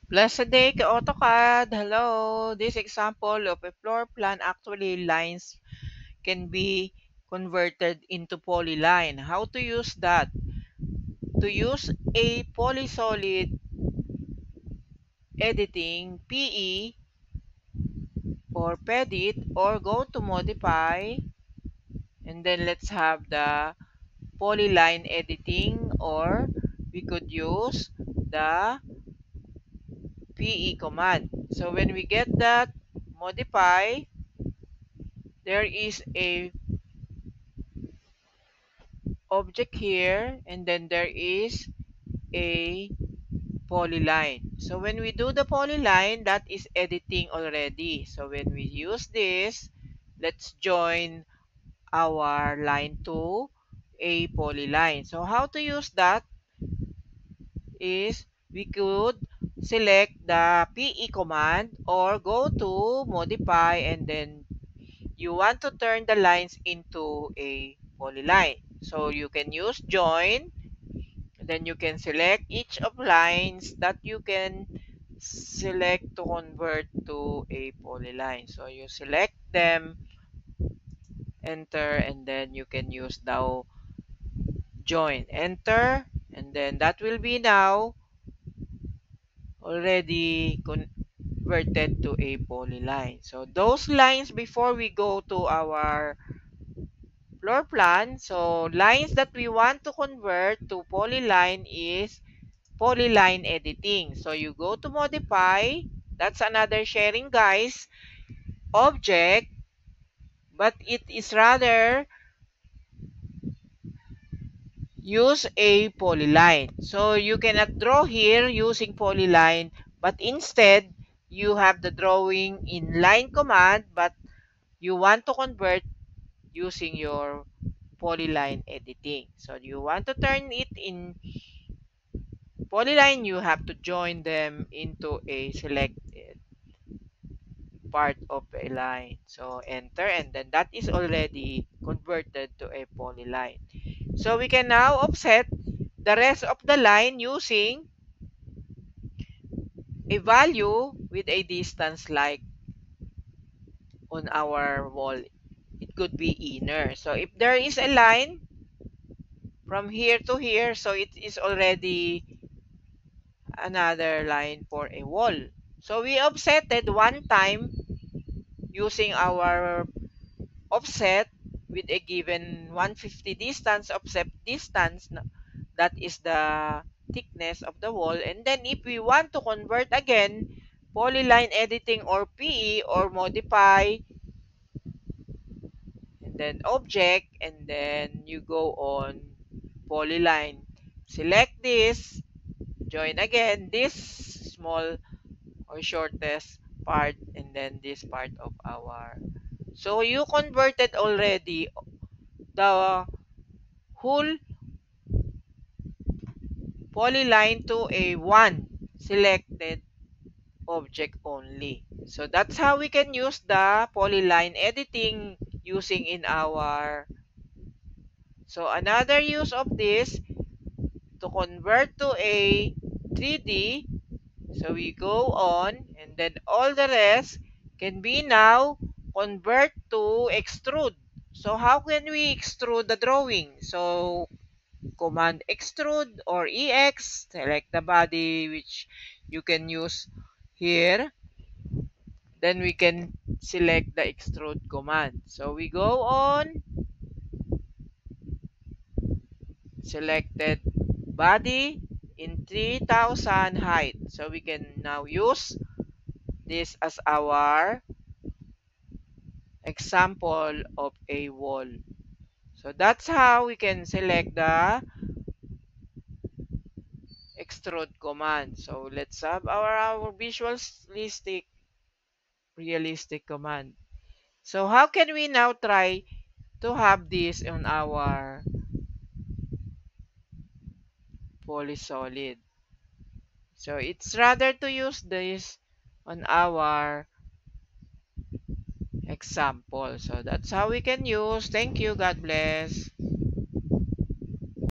Blessed day ka AutoCAD. Hello. This example of a floor plan, actually lines can be converted into polyline. How to use that? To use a polysolid editing, PE or PEDIT, or go to modify, and then let's have the polyline editing, or we could use the PE command. So when we get that, modify, there is a object here, and then there is a polyline. So when we do the polyline, that is editing already. So when we use this, let's join our line to a polyline. So how to use that is we could select the PE command or go to modify, and then you want to turn the lines into a polyline. So you can use join. Then you can select each of lines that you can select to convert to a polyline. So you select them, enter, and then you can use now join, enter, and then that will be now already converted to a polyline. So those lines, before we go to our floor plan, so lines that we want to convert to polyline is polyline editing. So you go to modify, that's another sharing, guys, object, but it is rather use a polyline. So you cannot draw here using polyline, but instead you have the drawing in line command, but you want to convert using your polyline editing. So you want to turn it in polyline, you have to join them into a selected part of a line. So enter, and then that is already converted to a polyline. So we can now offset the rest of the line using a value with a distance, like on our wall. It could be inner. So if there is a line from here to here, so it is already another line for a wall. So we offsetted one time using our offset with a given 150 distance, offset distance, that is the thickness of the wall. And then if we want to convert again, polyline editing or PE or modify, and then object, and then you go on polyline, select this, join again this small or shortest part, and then this part of our, so you converted already the whole polyline to a one selected object only. So that's how we can use the polyline editing using in our, so another use of this to convert to a 3D. So we go on, and then all the rest can be now convert to extrude. So how can we extrude the drawing? So command extrude or EX, select the body, which you can use here. Then we can select the extrude command. So we go on, selected body in 3000 height. So we can now use this as our example of a wall. So that's how we can select the extrude command. So let's have our realistic command. So how can we now try to have this on our polysolid? So it's rather to use this on our example. So that's how we can use. Thank you. God bless.